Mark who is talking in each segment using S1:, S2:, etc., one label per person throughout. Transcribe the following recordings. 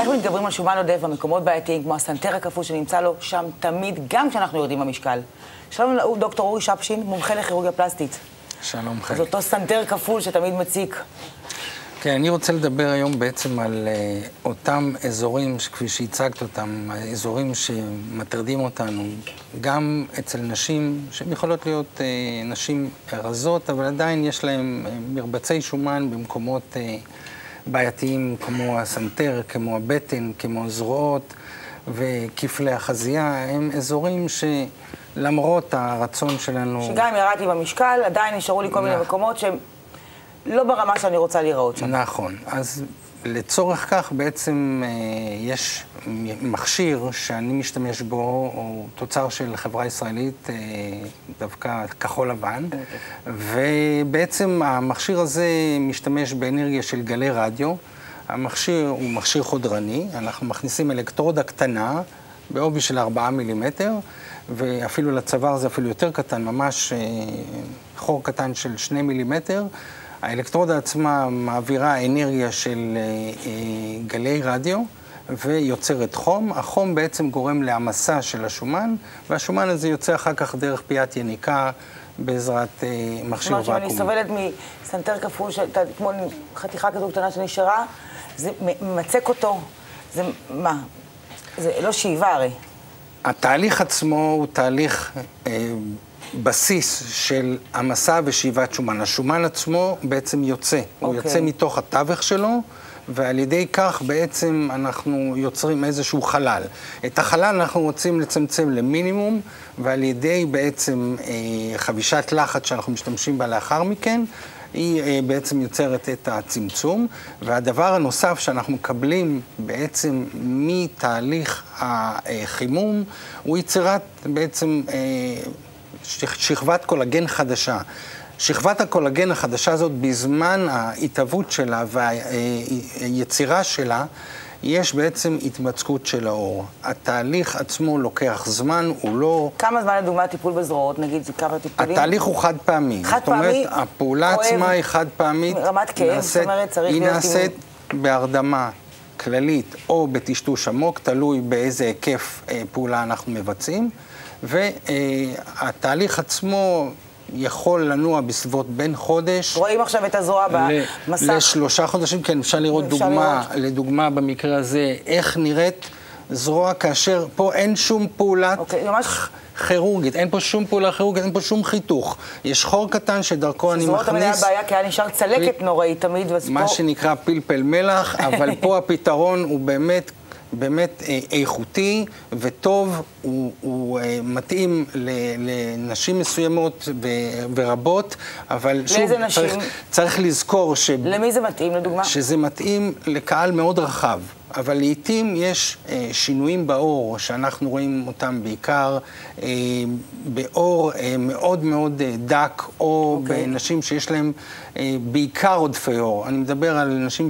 S1: איך מתגברים על שומן עודף במקומות בעייתיים, כמו הסנטר הכפול שנמצא לו שם תמיד, גם כשאנחנו יורדים במשקל? שלום דוקטור אורי שפשין, מומחה לכירורגיה פלסטית.
S2: שלום חלק.
S1: אז אותו סנטר כפול שתמיד מציק.
S2: כן, אני רוצה לדבר היום בעצם על אותם אזורים, כפי שהצגת אותם, האזורים שמטרדים אותנו, גם אצל נשים, שהן יכולות להיות נשים רזות, אבל עדיין יש להן מרבצי שומן במקומות בעייתיים, כמו הסנטר, כמו הבטן, כמו הזרועות וכפלי החזייה, הם אזורים שלמרות הרצון שלנו...
S1: שגם אם ירדתי במשקל, עדיין נשארו לי כל מיני מקומות שהם לא ברמה שאני רוצה להיראות שם.
S2: נכון. אז לצורך כך בעצם יש מכשיר שאני משתמש בו, הוא תוצר של חברה ישראלית, דווקא כחול לבן, ובעצם המכשיר הזה משתמש באנרגיה של גלי רדיו. המכשיר הוא מכשיר חודרני, אנחנו מכניסים אלקטרודה קטנה בעובי של 4 מילימטר, ואפילו לצוואר זה אפילו יותר קטן, ממש חור קטן של 2 מילימטר. האלקטרודה עצמה מעבירה אנרגיה של גלי רדיו ויוצרת חום. החום בעצם גורם להמסה של השומן, והשומן הזה יוצא אחר כך דרך פיית יניקה בעזרת מכשיר ואקום.
S1: זאת אומרת, שאני סובלת מסנטר כפול, כמו חתיכה כזו קטנה שנשארה, זה מצק אותו, זה מה? זה לא שאיבה הרי.
S2: התהליך עצמו הוא תהליך בסיס של המסה ושאיבת שומן. השומן עצמו בעצם יוצא. הוא יוצא מתוך התווך שלו, ועל ידי כך בעצם אנחנו יוצרים איזשהו חלל. את החלל אנחנו רוצים לצמצם למינימום, ועל ידי בעצם חבישת לחץ שאנחנו משתמשים בה לאחר מכן, היא בעצם יוצרת את הצמצום. והדבר הנוסף שאנחנו מקבלים בעצם מתהליך החימום, הוא יצירת בעצם שכבת קולגן חדשה. שכבת הקולגן החדשה הזאת, בזמן ההתהוות שלה והיצירה שלה, יש בעצם התמצקות של האור. התהליך עצמו לוקח זמן, הוא לא...
S1: כמה זמן לדוגמה טיפול בזרועות, נגיד, זה כמה טיפולים?
S2: התהליך הוא חד פעמי.
S1: חד פעמי? זאת אומרת,
S2: הפעולה עצמה היא חד פעמית.
S1: רמת כאב, זאת אומרת, צריך להיות...
S2: היא נעשית בהרדמה כללית או בטשטוש עמוק, תלוי באיזה היקף פעולה אנחנו מבצעים. והתהליך עצמו יכול לנוע בסביבות בין חודש...
S1: רואים עכשיו את הזרוע במסך.
S2: ל3 חודשים, כן, אפשר לראות לדוגמה במקרה הזה, איך נראית זרוע כאשר פה אין שום פעולת כירורגית, אין פה שום פעולה כירורגית, אין פה שום חיתוך. יש חור קטן שדרכו אני מכניס...
S1: זרועות תמיד היה בעיה, כי היה נשאר צלקת נוראית תמיד,
S2: מה שנקרא פלפל מלח, אבל פה הפתרון הוא באמת איכותי וטוב, הוא מתאים לנשים מסוימות ורבות, אבל שוב, צריך לזכור
S1: למי זה מתאים, לדוגמה?
S2: שזה מתאים לקהל מאוד רחב. אבל לעתים יש שינויים באור, שאנחנו רואים אותם בעיקר באור מאוד מאוד דק, או בנשים שיש להם בעיקר עודפי אור. אני מדבר על נשים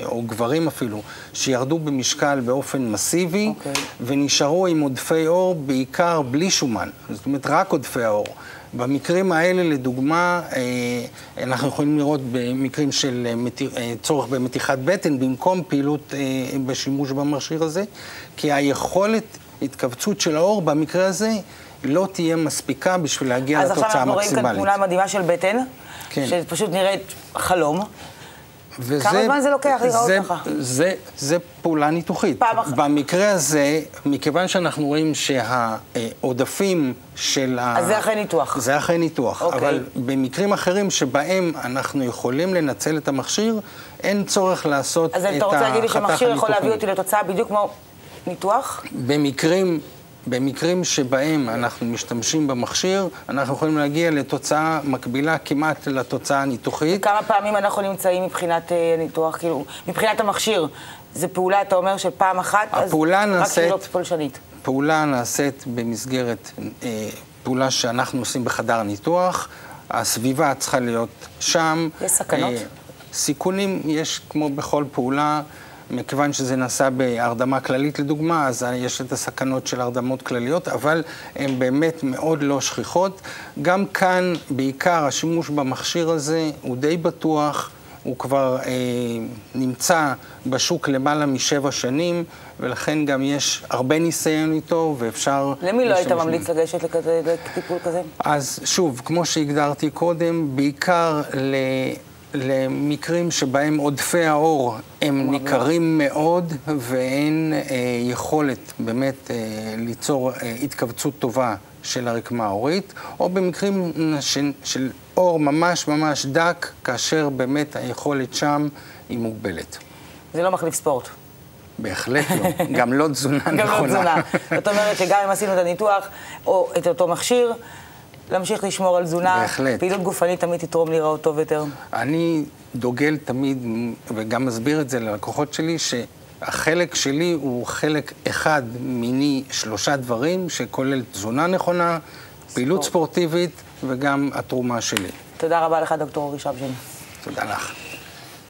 S2: או גברים אפילו, שירדו במשקל באופן מסיבי, ונשארו עם עודפי אור בעיקר בלי שומן. זאת אומרת, רק עודפי האור. במקרים האלה, לדוגמה, אנחנו יכולים לראות במקרים של צורך במתיחת בטן, במקום פעילות בשימוש במכשיר הזה, כי היכולת התכווצות של האור במקרה הזה לא תהיה מספיקה בשביל להגיע לתוצאה מקסימלית.
S1: אז עכשיו אנחנו רואים כאן תמונה מדהימה של בטן, שפשוט נראית חלום. כמה זמן זה לוקח לראות ככה?
S2: זה פעולה ניתוחית. במקרה הזה, מכיוון שאנחנו רואים שהעודפים של
S1: אז זה אחרי ניתוח.
S2: זה אחרי ניתוח. אבל במקרים אחרים שבהם אנחנו יכולים לנצל את המכשיר, אין צורך לעשות את החתך הניתוחי.
S1: אז אתה רוצה להגיד לי שהמכשיר יכול להביא אותי לתוצאה בדיוק כמו ניתוח?
S2: במקרים שבהם אנחנו משתמשים במכשיר, אנחנו יכולים להגיע לתוצאה מקבילה כמעט לתוצאה הניתוחית.
S1: כמה פעמים אנחנו נמצאים מבחינת ניתוח, כאילו, מבחינת המכשיר? זה פעולה, אתה אומר, של פעם אחת, אז רק שהיא לא פולשנית.
S2: פעולה נעשית במסגרת פעולה שאנחנו עושים בחדר ניתוח, הסביבה צריכה להיות שם.
S1: יש סכנות?
S2: סיכונים יש כמו בכל פעולה. מכיוון שזה נעשה בהרדמה כללית לדוגמה, אז יש את הסכנות של הרדמות כלליות, אבל הן באמת מאוד לא שכיחות. גם כאן, בעיקר, השימוש במכשיר הזה הוא די בטוח, הוא כבר נמצא בשוק למעלה מ7 שנים, ולכן גם יש הרבה ניסיון איתו, ואפשר...
S1: למי לא היית ממליץ לגשת לטיפול כזה?
S2: אז שוב, כמו שהגדרתי קודם, בעיקר למקרים שבהם עודפי האור הם ניכרים מאוד, ואין יכולת באמת ליצור התכווצות טובה של הרקמה העורית, או במקרים של אור ממש ממש דק, כאשר באמת היכולת שם היא מוגבלת.
S1: זה לא מחליף ספורט.
S2: בהחלט לא, גם לא תזונה נכונה.
S1: גם לא תזונה. זאת אומרת שגם אם עשינו את הניתוח או את אותו מכשיר, להמשיך לשמור על תזונה,
S2: בהחלט.
S1: פעילות גופנית תמיד תתרום להיראות טוב יותר.
S2: אני דוגל תמיד, וגם מסביר את זה ללקוחות שלי, שהחלק שלי הוא חלק אחד מיני 3 דברים, שכולל תזונה נכונה, פעילות ספורטיבית, וגם התרומה שלי.
S1: תודה רבה לך, דוקטור אורי שבז'ין.
S2: תודה לך.